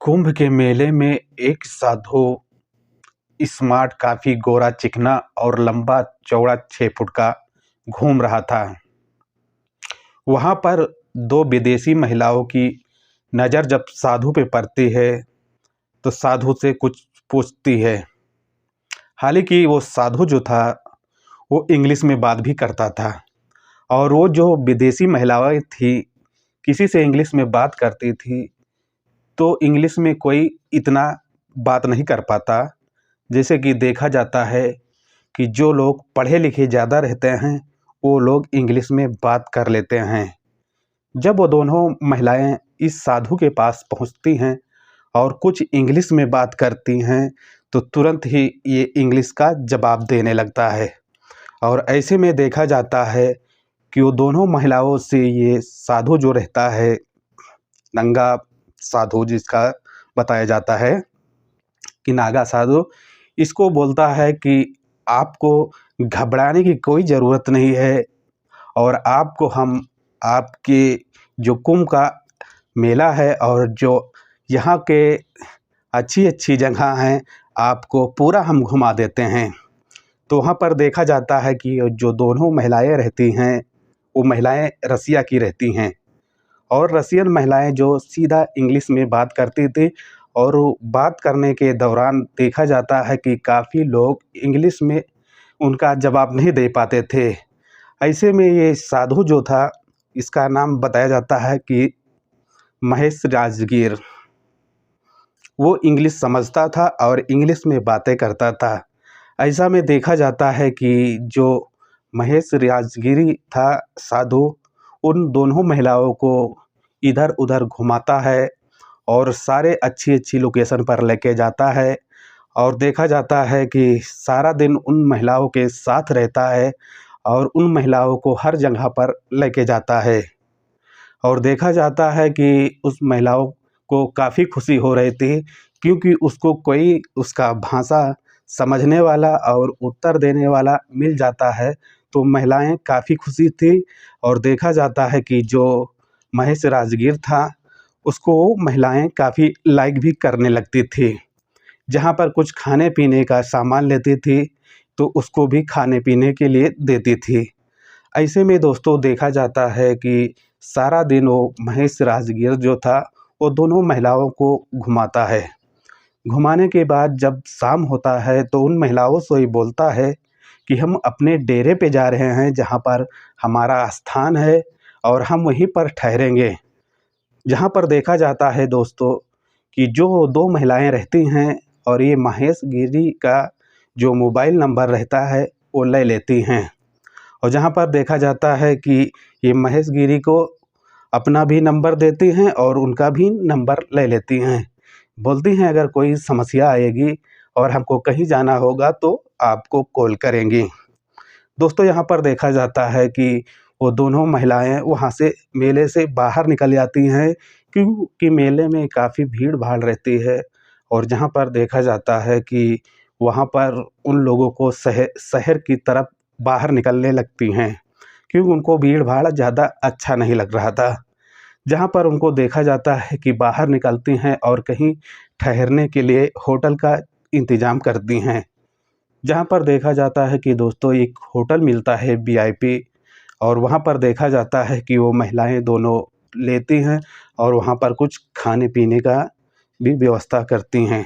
कुंभ के मेले में एक साधु स्मार्ट, काफी गोरा चिकना और लंबा चौड़ा 6 फुट का घूम रहा था। वहां पर दो विदेशी महिलाओं की नजर जब साधु पे पड़ती है तो साधु से कुछ पूछती है। हालांकि वो साधु जो था वो इंग्लिश में बात भी करता था और वो जो विदेशी महिलाएं थी किसी से इंग्लिश में बात करती थी तो इंग्लिश में कोई इतना बात नहीं कर पाता। जैसे कि देखा जाता है कि जो लोग पढ़े लिखे ज़्यादा रहते हैं वो लोग इंग्लिश में बात कर लेते हैं। जब वो दोनों महिलाएं इस साधु के पास पहुंचती हैं और कुछ इंग्लिश में बात करती हैं तो तुरंत ही ये इंग्लिश का जवाब देने लगता है। और ऐसे में देखा जाता है कि वो दोनों महिलाओं से ये साधु जो रहता है, नंगा साधु जिसका बताया जाता है कि नागा साधु, इसको बोलता है कि आपको घबराने की कोई ज़रूरत नहीं है और आपको हम आपके जो कुंभ का मेला है और जो यहाँ के अच्छी अच्छी जगह हैं आपको पूरा हम घुमा देते हैं। तो वहाँ पर देखा जाता है कि जो दोनों महिलाएं रहती हैं वो महिलाएं रसिया की रहती हैं और रसियन महिलाएं जो सीधा इंग्लिश में बात करती थी और बात करने के दौरान देखा जाता है कि काफ़ी लोग इंग्लिश में उनका जवाब नहीं दे पाते थे। ऐसे में ये साधु जो था इसका नाम बताया जाता है कि महेश राजगीर, वो इंग्लिश समझता था और इंग्लिश में बातें करता था। ऐसा में देखा जाता है कि जो महेश राजगिरी था साधु उन दोनों महिलाओं को इधर उधर घुमाता है और सारे अच्छी अच्छी लोकेशन पर लेके जाता है और देखा जाता है कि सारा दिन उन महिलाओं के साथ रहता है और उन महिलाओं को हर जगह पर लेके जाता है। और देखा जाता है कि उस महिलाओं को काफ़ी खुशी हो रही थी क्योंकि उसको कोई उसका भाषा समझने वाला और उत्तर देने वाला मिल जाता है तो महिलाएं काफ़ी खुशी थी। और देखा जाता है कि जो महेश राजगीर था उसको महिलाएं काफ़ी लाइक भी करने लगती थी। जहाँ पर कुछ खाने पीने का सामान लेती थी तो उसको भी खाने पीने के लिए देती थी। ऐसे में दोस्तों देखा जाता है कि सारा दिन वो महेश राजगीर जो था वो दोनों महिलाओं को घुमाता है। घुमाने के बाद जब शाम होता है तो उन महिलाओं से ही बोलता है कि हम अपने डेरे पे जा रहे हैं जहाँ पर हमारा स्थान है और हम वहीं पर ठहरेंगे। जहाँ पर देखा जाता है दोस्तों कि जो दो महिलाएं रहती हैं और ये महेश गिरी का जो मोबाइल नंबर रहता है वो ले लेती हैं। और जहाँ पर देखा जाता है कि ये महेश गिरी को अपना भी नंबर देती हैं और उनका भी नंबर ले लेती हैं। बोलती हैं अगर कोई समस्या आएगी और हमको कहीं जाना होगा तो आपको कॉल करेंगी। दोस्तों यहाँ पर देखा जाता है कि वो दोनों महिलाएं वहाँ से मेले से बाहर निकल जाती हैं क्योंकि मेले में काफ़ी भीड़ भाड़ रहती है। और जहाँ पर देखा जाता है कि वहाँ पर उन लोगों को शहर की तरफ बाहर निकलने लगती हैं क्योंकि उनको भीड़ भाड़ ज़्यादा अच्छा नहीं लग रहा था। जहाँ पर उनको देखा जाता है कि बाहर निकलती हैं और कहीं ठहरने के लिए होटल का इंतज़ाम करती हैं। जहाँ पर देखा जाता है कि दोस्तों एक होटल मिलता है वीआईपी और वहाँ पर देखा जाता है कि वो महिलाएं दोनों लेती हैं और वहाँ पर कुछ खाने पीने का भी व्यवस्था करती हैं।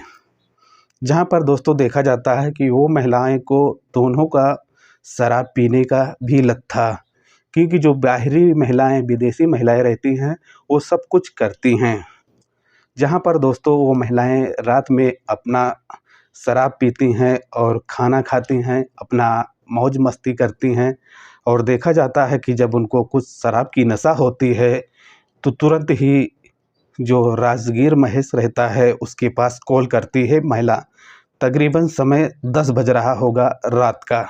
जहाँ पर दोस्तों देखा जाता है कि वो महिलाएं को दोनों का शराब पीने का भी लत था क्योंकि जो बाहरी महिलाएं विदेशी महिलाएं रहती हैं वो सब कुछ करती हैं। जहाँ पर दोस्तों वो महिलाएं रात में अपना शराब पीती हैं और खाना खाती हैं, अपना मौज मस्ती करती हैं। और देखा जाता है कि जब उनको कुछ शराब की नशा होती है तो तुरंत ही जो राजगीर महेश रहता है उसके पास कॉल करती है महिला। तकरीबन समय 10 बज रहा होगा रात का।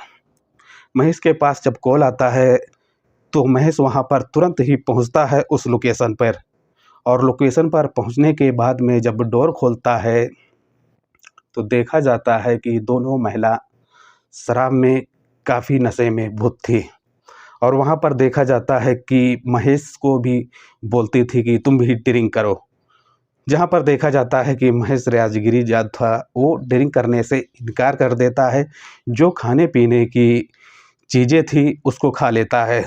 महेश के पास जब कॉल आता है तो महेश वहाँ पर तुरंत ही पहुँचता है उस लोकेशन पर। और लोकेशन पर पहुँचने के बाद में जब डोर खोलता है तो देखा जाता है कि दोनों महिला शराब में काफ़ी नशे में धुत थी। और वहाँ पर देखा जाता है कि महेश को भी बोलती थी कि तुम भी ड्रिंक करो। जहाँ पर देखा जाता है कि महेश राजगिरी जो था वो ड्रिंक करने से इनकार कर देता है। जो खाने पीने की चीज़ें थी उसको खा लेता है।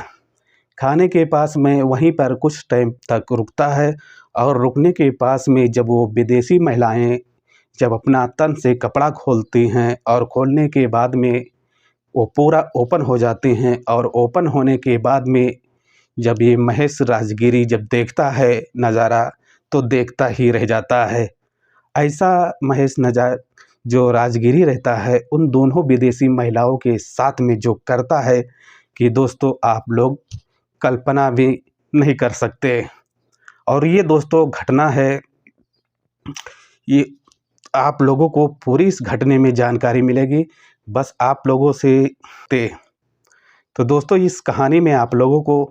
खाने के पास में वहीं पर कुछ टाइम तक रुकता है और रुकने के पास में जब वो विदेशी महिलाएं जब अपना तन से कपड़ा खोलती हैं और खोलने के बाद में वो पूरा ओपन हो जाती हैं, और ओपन होने के बाद में जब ये महेश राजगिरी जब देखता है नज़ारा तो देखता ही रह जाता है। ऐसा महेश जो राजगिरी रहता है उन दोनों विदेशी महिलाओं के साथ में जो करता है कि दोस्तों आप लोग कल्पना भी नहीं कर सकते। और ये दोस्तों घटना है, ये आप लोगों को पूरी इस घटने में जानकारी मिलेगी, बस आप लोगों से ते तो दोस्तों इस कहानी में आप लोगों को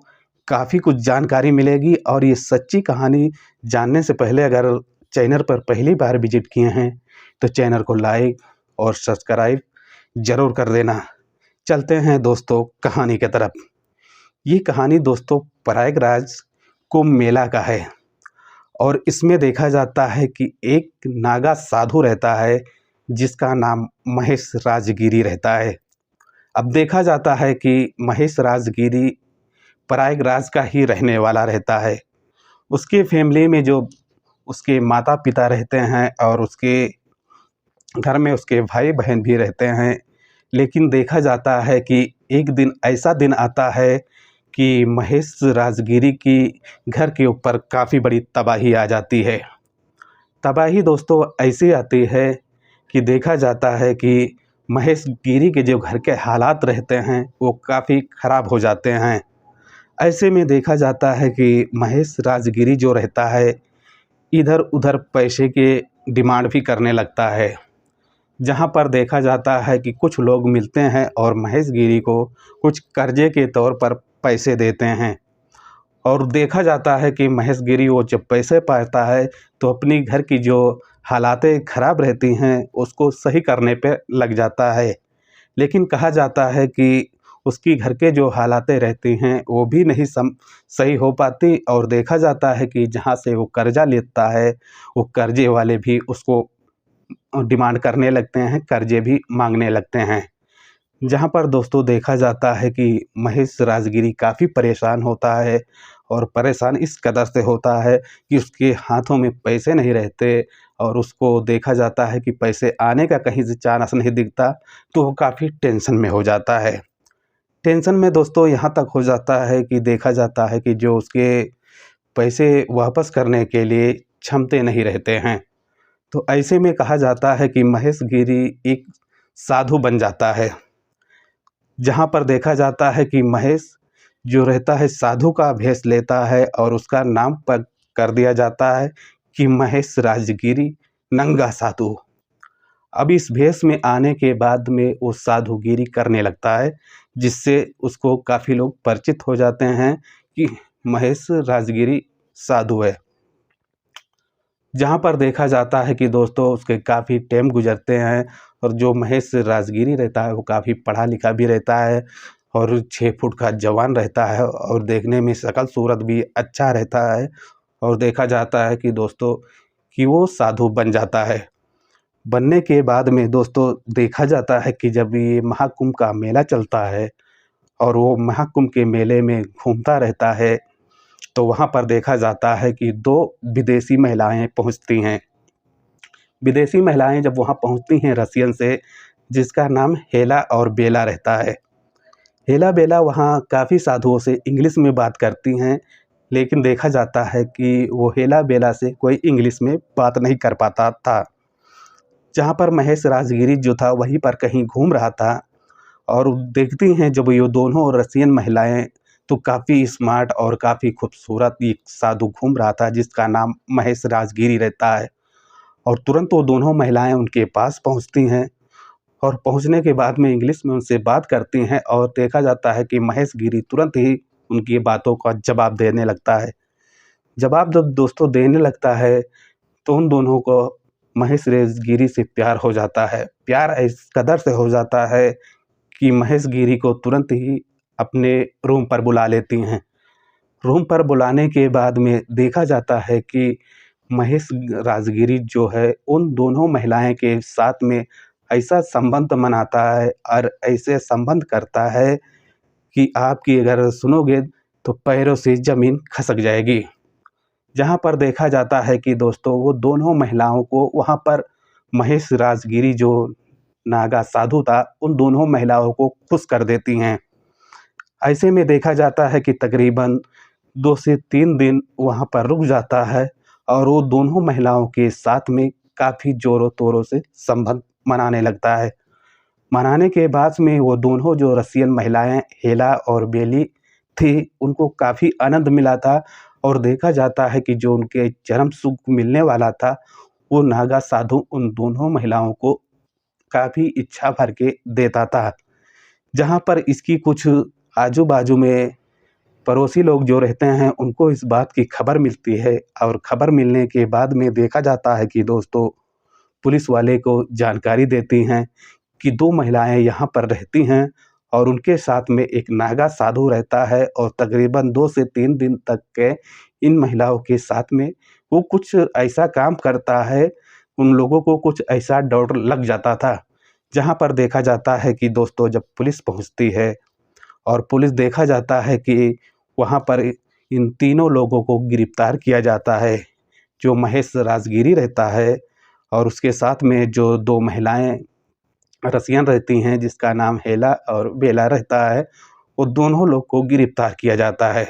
काफ़ी कुछ जानकारी मिलेगी। और ये सच्ची कहानी जानने से पहले अगर चैनल पर पहली बार विजिट किए हैं तो चैनल को लाइक और सब्सक्राइब ज़रूर कर देना। चलते हैं दोस्तों कहानी की तरफ। ये कहानी दोस्तों प्रयागराज कुंभ मेला का है, और इसमें देखा जाता है कि एक नागा साधु रहता है जिसका नाम महेश राजगिरी रहता है। अब देखा जाता है कि महेश राजगिरी प्रयागराज का ही रहने वाला रहता है। उसके फैमिली में जो उसके माता पिता रहते हैं और उसके घर में उसके भाई बहन भी रहते हैं। लेकिन देखा जाता है कि एक दिन ऐसा दिन आता है कि महेश राजगिरी की घर के ऊपर काफ़ी बड़ी तबाही आ जाती है। तबाही दोस्तों ऐसी आती है कि देखा जाता है कि महेश गिरी के जो घर के हालात रहते हैं वो काफ़ी ख़राब हो जाते हैं। ऐसे में देखा जाता है कि महेश राजगिरी जो रहता है इधर उधर पैसे के डिमांड भी करने लगता है। जहाँ पर देखा जाता है कि कुछ लोग मिलते हैं और महेश गिरी को कुछ कर्जे के तौर पर पैसे देते हैं। और देखा जाता है कि महेश गिरी वो जब पैसे पाता है तो अपनी घर की जो हालातें ख़राब रहती हैं उसको सही करने पे लग जाता है। लेकिन कहा जाता है कि उसकी घर के जो हालातें रहती हैं वो भी नहीं सही हो पाती। और देखा जाता है कि जहाँ से वो कर्जा लेता है वो कर्जे वाले भी उसको डिमांड करने लगते हैं, कर्जे भी मांगने लगते हैं। जहाँ पर दोस्तों देखा जाता है कि महेश राजगिरी काफ़ी परेशान होता है, और परेशान इस कदर से होता है कि उसके हाथों में पैसे नहीं रहते, और उसको देखा जाता है कि पैसे आने का कहीं से चांस नहीं दिखता, तो वो काफ़ी टेंशन में हो जाता है। टेंशन में दोस्तों यहाँ तक हो जाता है कि देखा जाता है कि जो उसके पैसे वापस करने के लिए क्षमते नहीं रहते हैं। तो ऐसे में कहा जाता है कि महेश गिरी एक साधु बन जाता है। जहाँ पर देखा जाता है कि महेश जो रहता है साधु का भेष लेता है और उसका नाम पर कर दिया जाता है कि महेश राजगिरी नंगा साधु। अब इस भेष में आने के बाद में वो साधुगिरी करने लगता है, जिससे उसको काफ़ी लोग परिचित हो जाते हैं कि महेश राजगिरी साधु है। जहाँ पर देखा जाता है कि दोस्तों उसके काफ़ी टाइम गुजरते हैं, और जो महेश राजगिरी रहता है वो काफ़ी पढ़ा लिखा भी रहता है और 6 फुट का जवान रहता है, और देखने में शक्ल सूरत भी अच्छा रहता है। और देखा जाता है कि दोस्तों कि वो साधु बन जाता है। बनने के बाद में दोस्तों देखा जाता है कि जब ये महाकुंभ का मेला चलता है और वो महाकुंभ के मेले में घूमता रहता है, तो वहाँ पर देखा जाता है कि 2 विदेशी महिलाएं पहुँचती हैं। विदेशी महिलाएं जब वहाँ पहुँचती हैं रसियन से, जिसका नाम हेला और बेला रहता है। हेला बेला वहाँ काफ़ी साधुओं से इंग्लिश में बात करती हैं, लेकिन देखा जाता है कि वो हेला बेला से कोई इंग्लिश में बात नहीं कर पाता था। जहाँ पर महेश राजगिरी जो था वहीं पर कहीं घूम रहा था, और देखती हैं जब ये दोनों रसियन महिलाएं, तो काफ़ी स्मार्ट और काफ़ी खूबसूरत एक साधु घूम रहा था जिसका नाम महेश राजगिरी रहता है। और तुरंत वो दोनों महिलाएं उनके पास पहुंचती हैं, और पहुंचने के बाद में इंग्लिश में उनसे बात करती हैं, और देखा जाता है कि महेश गिरी तुरंत ही उनकी बातों का जवाब देने लगता है। जवाब जब दोस्तों देने लगता है तो उन दोनों को महेश गिरी से प्यार हो जाता है। प्यार इस कदर से हो जाता है कि महेश गिरी को तुरंत ही अपने रूम पर बुला लेती हैं। रूम पर बुलाने के बाद में देखा जाता है कि महेश राजगिरी जो है उन दोनों महिलाएं के साथ में ऐसा संबंध बनाता है और ऐसे संबंध करता है कि आपकी अगर सुनोगे तो पैरों से ज़मीन खसक जाएगी। जहाँ पर देखा जाता है कि दोस्तों वो दोनों महिलाओं को वहाँ पर महेश राजगिरी जो नागा साधु था उन दोनों महिलाओं को खुश कर देती हैं। ऐसे में देखा जाता है कि तकरीबन 2 से 3 दिन वहाँ पर रुक जाता है और वो दोनों महिलाओं के साथ में काफ़ी ज़ोरों-तोरों से संबंध मनाने लगता है। मनाने के बाद में वो दोनों जो रसियन महिलाएँ हेला और बेली थी, उनको काफ़ी आनंद मिला था और देखा जाता है कि जो उनके चरम सुख मिलने वाला था, वो नागा साधु उन दोनों महिलाओं को काफ़ी इच्छा भर के देता था। जहाँ पर इसकी कुछ आजू-बाजू में पड़ोसी लोग जो रहते हैं, उनको इस बात की खबर मिलती है और खबर मिलने के बाद में देखा जाता है कि दोस्तों पुलिस वाले को जानकारी देती हैं कि 2 महिलाएँ यहाँ पर रहती हैं और उनके साथ में एक नागा साधु रहता है और तकरीबन 2 से 3 दिन तक के इन महिलाओं के साथ में वो कुछ ऐसा काम करता है, उन लोगों को कुछ ऐसा डर लग जाता था। जहाँ पर देखा जाता है कि दोस्तों जब पुलिस पहुँचती है और पुलिस देखा जाता है कि वहाँ पर इन तीनों लोगों को गिरफ्तार किया जाता है। जो महेश राजगिरी रहता है और उसके साथ में जो 2 महिलाएँ रसियन रहती हैं जिसका नाम हेला और बेला रहता है, वो दोनों लोग को गिरफ्तार किया जाता है।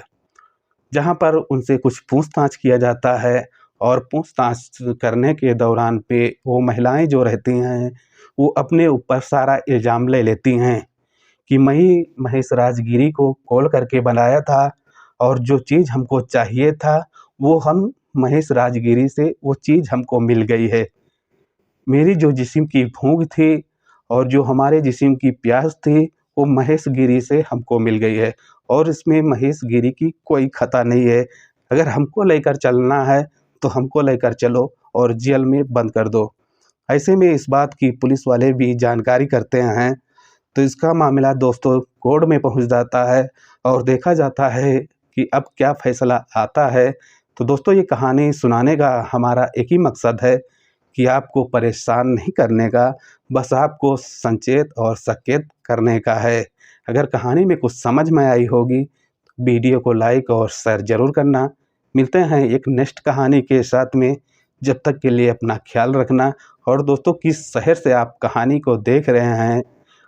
जहाँ पर उनसे कुछ पूछताछ किया जाता है और पूछताछ करने के दौरान पे वो महिलाएँ जो रहती हैं, वो अपने ऊपर सारा इल्ज़ाम ले लेती हैं कि मैं ही महेश राजगिरी को कॉल करके बनाया था और जो चीज़ हमको चाहिए था, वो हम महेश राजगिरी से वो चीज़ हमको मिल गई है। मेरी जो जिस्म की भूख थी और जो हमारे जिस्म की प्यास थी, वो महेश गिरी से हमको मिल गई है और इसमें महेश गिरी की कोई खता नहीं है। अगर हमको लेकर चलना है, तो हमको लेकर चलो और जेल में बंद कर दो। ऐसे में इस बात की पुलिस वाले भी जानकारी करते हैं, तो इसका मामला दोस्तों कोर्ट में पहुँच जाता है और देखा जाता है कि अब क्या फ़ैसला आता है। तो दोस्तों ये कहानी सुनाने का हमारा एक ही मकसद है कि आपको परेशान नहीं करने का, बस आपको संचेत और सचेत करने का है। अगर कहानी में कुछ समझ में आई होगी, वीडियो को लाइक और शेयर ज़रूर करना। मिलते हैं एक नेक्स्ट कहानी के साथ में, जब तक के लिए अपना ख्याल रखना। और दोस्तों किस शहर से आप कहानी को देख रहे हैं,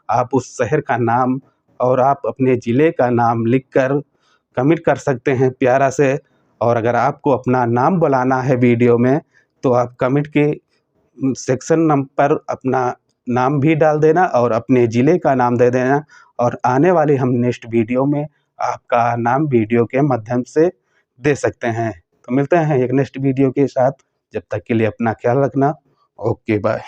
आप उस शहर का नाम और आप अपने ज़िले का नाम लिखकर कमेंट कर सकते हैं प्यारा से। और अगर आपको अपना नाम बुलाना है वीडियो में, तो आप कमेंट के सेक्शन नंबर अपना नाम भी डाल देना और अपने ज़िले का नाम दे देना और आने वाले हम नेक्स्ट वीडियो में आपका नाम वीडियो के माध्यम से दे सकते हैं। तो मिलते हैं एक नेक्स्ट वीडियो के साथ, जब तक के लिए अपना ख्याल रखना। Okay bye.